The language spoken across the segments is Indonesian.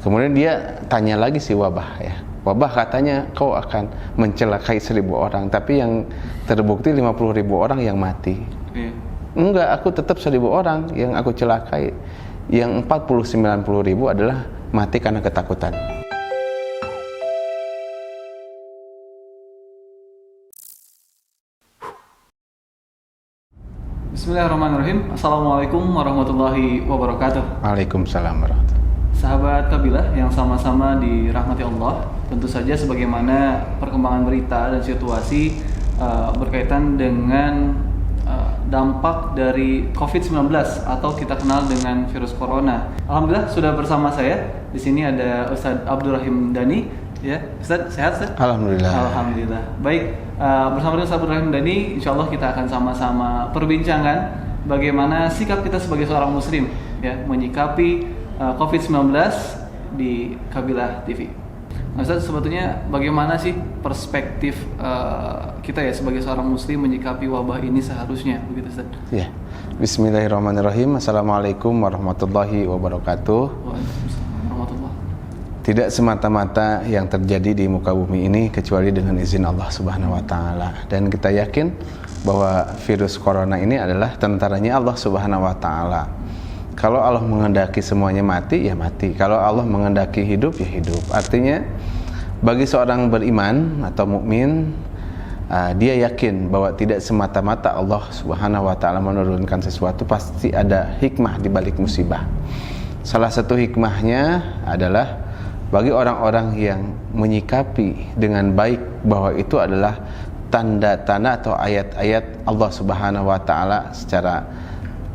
Kemudian dia tanya lagi si Wabah ya. Wabah katanya kau akan mencelakai 1.000 orang, tapi yang terbukti 50.000 orang yang mati. Enggak, aku tetap 1.000 orang yang aku celakai. Yang 90-90.000 adalah mati karena ketakutan. Bismillahirrahmanirrahim. Assalamualaikum warahmatullahi wabarakatuh. Waalaikumsalam warahmatullahi. Sahabat Kabilah yang sama-sama dirahmati Allah, tentu saja sebagaimana perkembangan berita dan situasi berkaitan dengan dampak dari COVID-19 atau kita kenal dengan virus corona. Alhamdulillah sudah bersama saya. Di sini ada Ustadz Abdurrahim Dhani. Ya, Ustadz, sehat Ustadz? Alhamdulillah. Alhamdulillah. Baik, bersama dengan Ustadz Abdurrahim Dhani, insya Allah kita akan sama-sama perbincangan bagaimana sikap kita sebagai seorang muslim ya, menyikapi COVID-19 di Kabilah TV. Nah, Ustadz, sebetulnya bagaimana sih perspektif kita ya sebagai seorang muslim menyikapi wabah ini seharusnya, begitu Ustadz? Ya. Bismillahirrahmanirrahim. Assalamualaikum warahmatullahi wabarakatuh. Waalaikumsalam warahmatullahi. Tidak semata-mata yang terjadi di muka bumi ini kecuali dengan izin Allah Subhanahu wa taala. Dan kita yakin bahwa virus corona ini adalah tentaranya Allah Subhanahu wa taala. Kalau Allah menghendaki semuanya mati, ya mati. Kalau Allah menghendaki hidup, ya hidup. Artinya bagi seorang beriman atau mukmin, dia yakin bahwa tidak semata-mata Allah Subhanahu wa taala menurunkan sesuatu, pasti ada hikmah di balik musibah. Salah satu hikmahnya adalah bagi orang-orang yang menyikapi dengan baik bahwa itu adalah tanda-tanda atau ayat-ayat Allah Subhanahu wa taala secara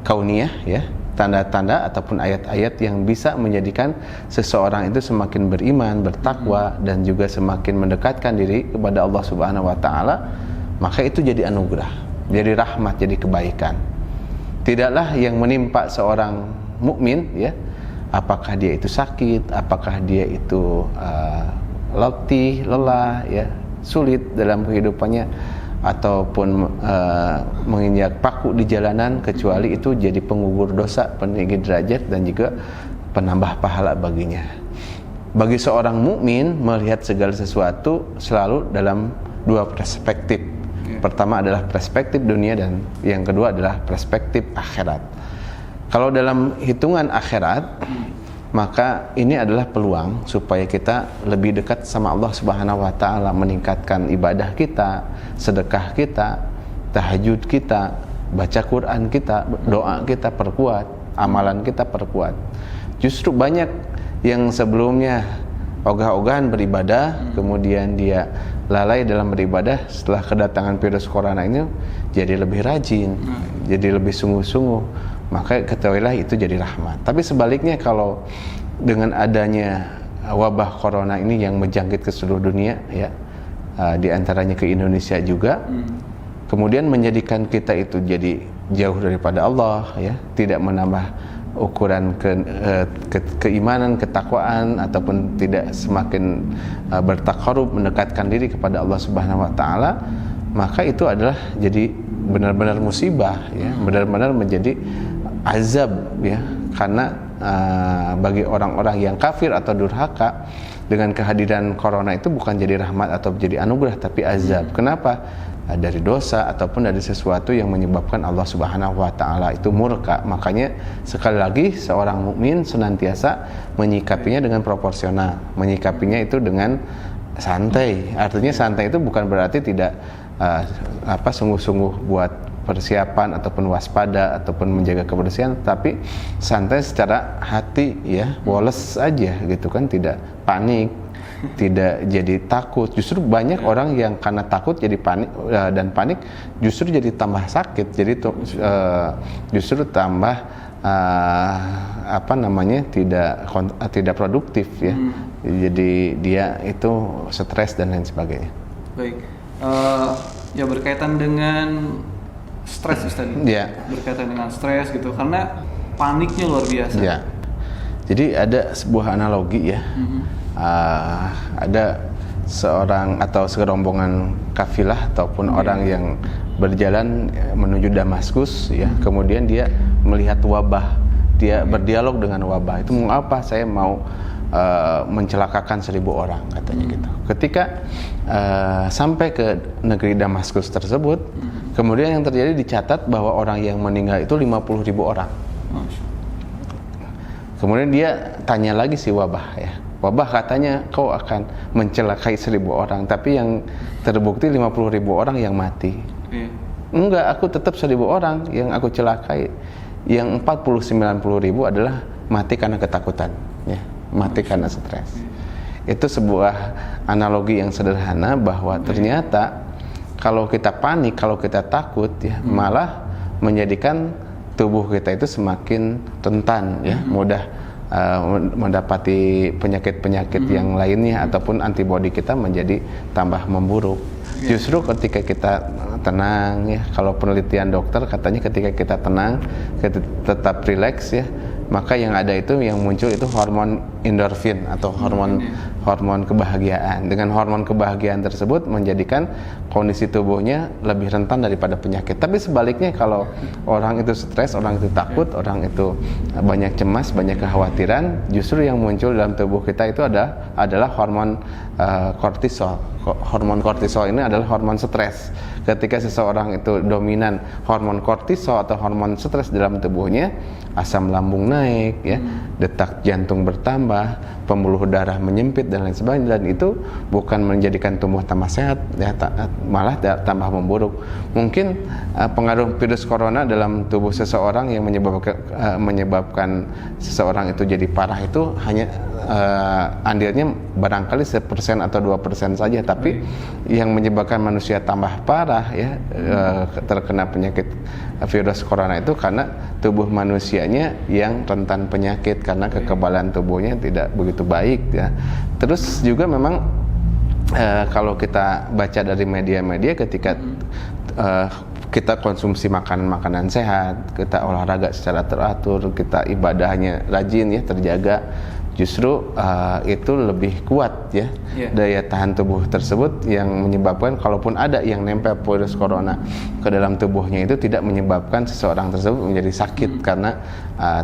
kauniyah ya. Tanda-tanda ataupun ayat-ayat yang bisa menjadikan seseorang itu semakin beriman, bertakwa dan juga semakin mendekatkan diri kepada Allah Subhanahu wa taala, maka itu jadi anugerah, jadi rahmat, jadi kebaikan. Tidaklah yang menimpa seorang mukmin ya, apakah dia itu sakit, apakah dia itu letih, lelah ya, sulit dalam kehidupannya ataupun menginjak paku di jalanan, kecuali itu jadi penggugur dosa, peninggi derajat dan juga penambah pahala baginya. Bagi seorang mukmin melihat segala sesuatu selalu dalam dua perspektif. Pertama adalah perspektif dunia dan yang kedua adalah perspektif akhirat. Kalau dalam hitungan akhirat, maka ini adalah peluang supaya kita lebih dekat sama Allah Subhanahu wa taala, meningkatkan ibadah kita, sedekah kita, tahajud kita, baca Quran kita, doa kita perkuat, amalan kita perkuat. Justru banyak yang sebelumnya ogah-ogahan beribadah, kemudian dia lalai dalam beribadah, setelah kedatangan virus corona ini jadi lebih rajin, jadi lebih sungguh-sungguh. Maka ketahuilah itu jadi rahmat. Tapi sebaliknya, kalau dengan adanya wabah corona ini yang menjangkit ke seluruh dunia ya, di antaranya ke Indonesia juga, kemudian menjadikan kita itu jadi jauh daripada Allah ya, tidak menambah ukuran keimanan, ketakwaan, ataupun tidak semakin bertakarub, mendekatkan diri kepada Allah Subhanahu wa taala, maka itu adalah jadi benar-benar musibah ya, benar-benar menjadi azab ya, karena bagi orang-orang yang kafir atau durhaka, dengan kehadiran corona itu bukan jadi rahmat atau jadi anugerah, tapi azab. Kenapa? Dari dosa ataupun dari sesuatu yang menyebabkan Allah Subhanahu wa taala itu murka. Makanya sekali lagi seorang mukmin senantiasa menyikapinya dengan proporsional, menyikapinya itu dengan santai. Artinya santai itu bukan berarti tidak sungguh-sungguh buat persiapan ataupun waspada ataupun menjaga kebersihan, tapi santai secara hati ya, woles aja gitu kan, tidak panik, tidak jadi takut. Justru banyak orang yang karena takut jadi panik, dan panik justru jadi tambah sakit, jadi justru tambah tidak produktif ya. Jadi dia itu stres dan lain sebagainya. Baik, ya berkaitan dengan stres Ustaz. Ya. Berkaitan dengan stres gitu, karena paniknya luar biasa. Ya. Jadi ada sebuah analogi ya. Ada seorang atau serombongan kafilah ataupun orang yang berjalan menuju Damaskus ya. Kemudian dia melihat wabah, dia berdialog dengan wabah. Itu mau apa? Saya mau mencelakakan 1000 orang katanya gitu. Ketika sampai ke negeri Damaskus tersebut, kemudian yang terjadi dicatat bahwa orang yang meninggal itu 50.000 orang. Kemudian dia tanya lagi si Wabah ya. Wabah katanya kau akan mencelakai 1000 orang, tapi yang terbukti 50.000 orang yang mati. Enggak, aku tetap 1000 orang yang aku celakai. Yang 90-90.000 adalah mati karena ketakutan, ya, mati karena stres. Itu sebuah analogi yang sederhana bahwa ternyata kalau kita panik, kalau kita takut, ya, malah menjadikan tubuh kita itu semakin rentan, ya, mudah mendapati penyakit-penyakit yang lainnya, ataupun antibodi kita menjadi tambah memburuk. Justru ketika kita tenang, ya, kalau penelitian dokter katanya ketika kita tenang, kita tetap rileks, ya, maka yang ada itu yang muncul itu hormon endorfin atau hormon kebahagiaan. Dengan hormon kebahagiaan tersebut menjadikan kondisi tubuhnya lebih rentan daripada penyakit. Tapi sebaliknya kalau orang itu stres, orang itu takut, orang itu banyak cemas, banyak kekhawatiran, justru yang muncul dalam tubuh kita itu adalah hormon kortisol. Hormon kortisol ini adalah hormon stres. Ketika seseorang itu dominan hormon kortisol atau hormon stres dalam tubuhnya, asam lambung naik, ya, detak jantung bertambah, pembuluh darah menyempit dan lain sebagainya, dan itu bukan menjadikan tubuh tambah sehat, ya, malah tambah memburuk. Mungkin pengaruh virus corona dalam tubuh seseorang yang menyebabkan seseorang itu jadi parah itu hanya andilnya barangkali 1% atau 2% saja, tapi yang menyebabkan manusia tambah parah, ya, terkena penyakit virus corona itu karena tubuh manusianya yang rentan penyakit karena kekebalan tubuhnya tidak begitu baik, ya. Terus juga memang kalau kita baca dari media-media, ketika kita konsumsi makanan-makanan sehat, kita olahraga secara teratur, kita ibadahnya rajin, ya, terjaga, justru itu lebih kuat, ya, daya tahan tubuh tersebut, yang menyebabkan kalaupun ada yang nempel virus corona ke dalam tubuhnya itu tidak menyebabkan seseorang tersebut menjadi sakit karena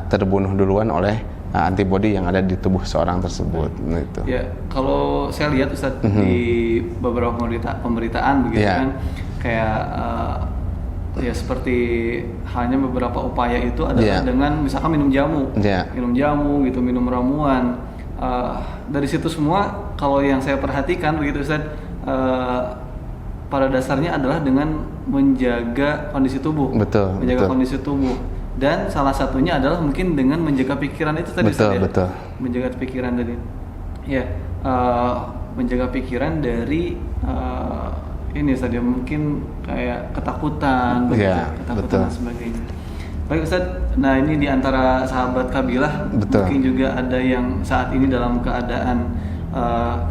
terbunuh duluan oleh antibodi yang ada di tubuh seorang tersebut. Gitu. Ya, kalau saya lihat Ustadz di beberapa pemberitaan begitu, kan, kayak ya seperti hanya beberapa upaya itu adalah dengan misalkan minum jamu, gitu, minum ramuan. Dari situ semua, kalau yang saya perhatikan begitu Ustadz, pada dasarnya adalah dengan menjaga kondisi tubuh, menjaga kondisi tubuh, dan salah satunya adalah mungkin dengan menjaga pikiran itu tadi, menjaga pikiran dari, ya, menjaga pikiran dari ini saja mungkin kayak ketakutan, ketakutan dan sebagainya. Baik Ustaz, nah ini di antara sahabat kabilah mungkin juga ada yang saat ini dalam keadaan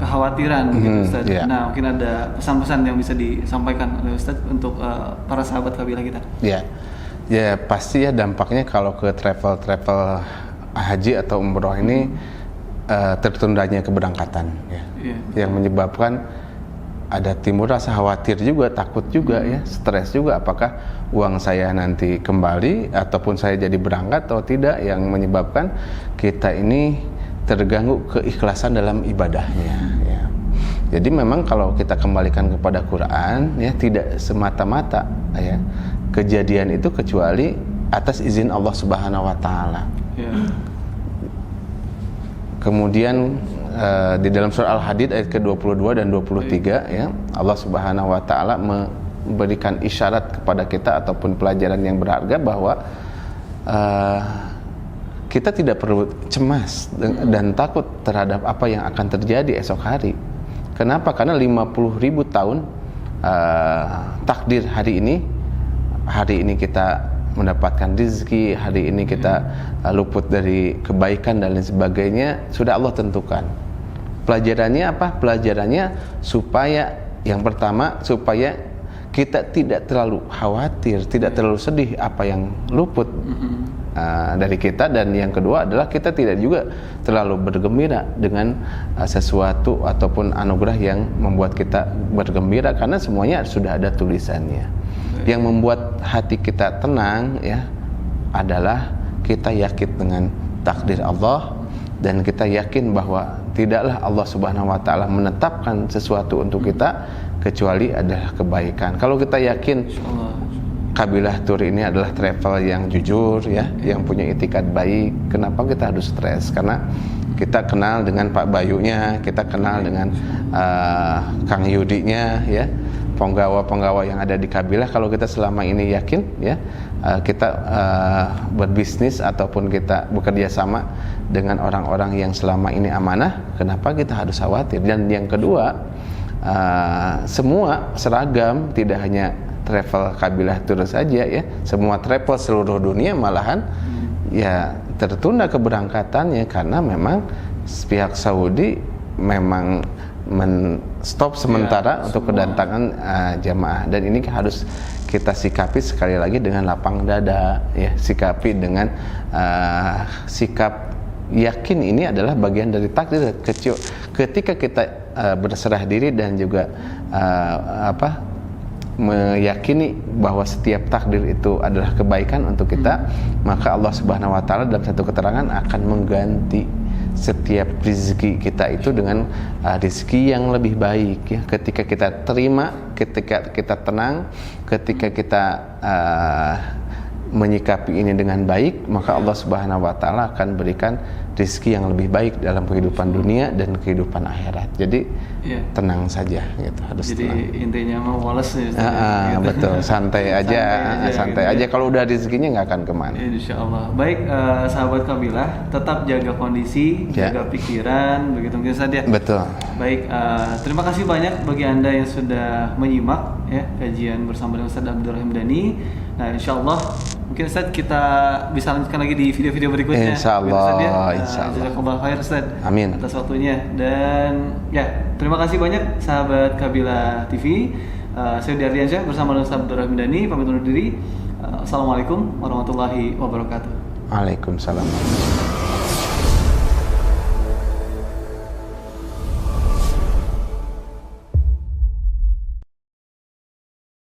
kekhawatiran, begitu Ustaz. Nah mungkin ada pesan-pesan yang bisa disampaikan oleh Ustaz untuk para sahabat kabilah kita. Ya pasti, ya, dampaknya kalau ke travel haji atau umroh ini tertundanya keberangkatan, ya, yang menyebabkan ada timbul rasa khawatir juga, takut juga, ya, stres juga, apakah uang saya nanti kembali ataupun saya jadi berangkat atau tidak, yang menyebabkan kita ini terganggu keikhlasan dalam ibadahnya, ya. Jadi memang kalau kita kembalikan kepada Quran, ya, tidak semata-mata, ya, kejadian itu kecuali atas izin Allah Subhanahu wa taala. Kemudian di dalam surah Al-Hadid ayat ke-22 dan 23, ya, Allah Subhanahu wa taala memberikan isyarat kepada kita ataupun pelajaran yang berharga bahwa kita tidak perlu cemas dan takut terhadap apa yang akan terjadi esok hari. Kenapa? Karena 50.000 tahun takdir hari ini kita mendapatkan rezeki, hari ini kita luput dari kebaikan dan lain sebagainya, sudah Allah tentukan. Pelajarannya apa? Pelajarannya supaya, yang pertama, supaya kita tidak terlalu khawatir, tidak terlalu sedih apa yang luput dari kita, dan yang kedua adalah kita tidak juga terlalu bergembira dengan sesuatu ataupun anugerah yang membuat kita bergembira, karena semuanya sudah ada tulisannya. Yang membuat hati kita tenang, ya, adalah kita yakin dengan takdir Allah, dan kita yakin bahwa tidaklah Allah Subhanahu wa taala menetapkan sesuatu untuk kita kecuali adalah kebaikan. Kalau kita yakin kabilah Tur ini adalah travel yang jujur ya, yang punya itikat baik, kenapa kita harus stres? Karena kita kenal dengan Pak Bayunya, kita kenal dengan Kang Yudinya ya, penggawa-penggawa yang ada di kabilah. Kalau kita selama ini yakin ya, kita berbisnis ataupun kita bekerja sama dengan orang-orang yang selama ini amanah, kenapa kita harus khawatir? Dan yang kedua, semua seragam, tidak hanya travel kabilah Tur saja ya, semua travel seluruh dunia malahan ya tertunda keberangkatannya karena memang pihak Saudi memang men-stop sementara untuk kedatangan jamaah, dan ini harus kita sikapi sekali lagi dengan lapang dada ya, sikapi dengan sikap yakin ini adalah bagian dari takdir. Ketika kita berserah diri dan juga meyakini bahwa setiap takdir itu adalah kebaikan untuk kita, maka Allah Subhanahu wa taala dalam satu keterangan akan mengganti setiap rezeki kita itu dengan rezeki yang lebih baik ya. Ketika kita terima, ketika kita tenang, ketika kita menyikapi ini dengan baik, maka Allah Subhanahu wa taala akan berikan rezeki yang lebih baik dalam kehidupan dunia dan kehidupan akhirat. Jadi tenang saja gitu, harus jadi tenang. intinya mau wales ya, gitu. Betul, santai aja, santai aja. Kalau udah rezekinya nggak akan kemana. Insya Allah. Baik, sahabat kabilah, tetap jaga kondisi, jaga pikiran, begitu mungkin saja. Betul. Baik, terima kasih banyak bagi Anda yang sudah menyimak ya kajian bersama dengan Ustaz Abdurrahim Dani. Nah, insya Allah mungkin Ustaz kita bisa lanjutkan lagi di video-video berikutnya. Insya Allah. Jazakallahu khair Ustaz. Amin. Atas waktunya. Dan ya, terima kasih banyak sahabat Kabilah TV. Saya Udi Ardiansyah bersama dengan Ustaz Abdurrahim Dani pamit undur diri. Assalamualaikum warahmatullahi wabarakatuh. Waalaikumsalam.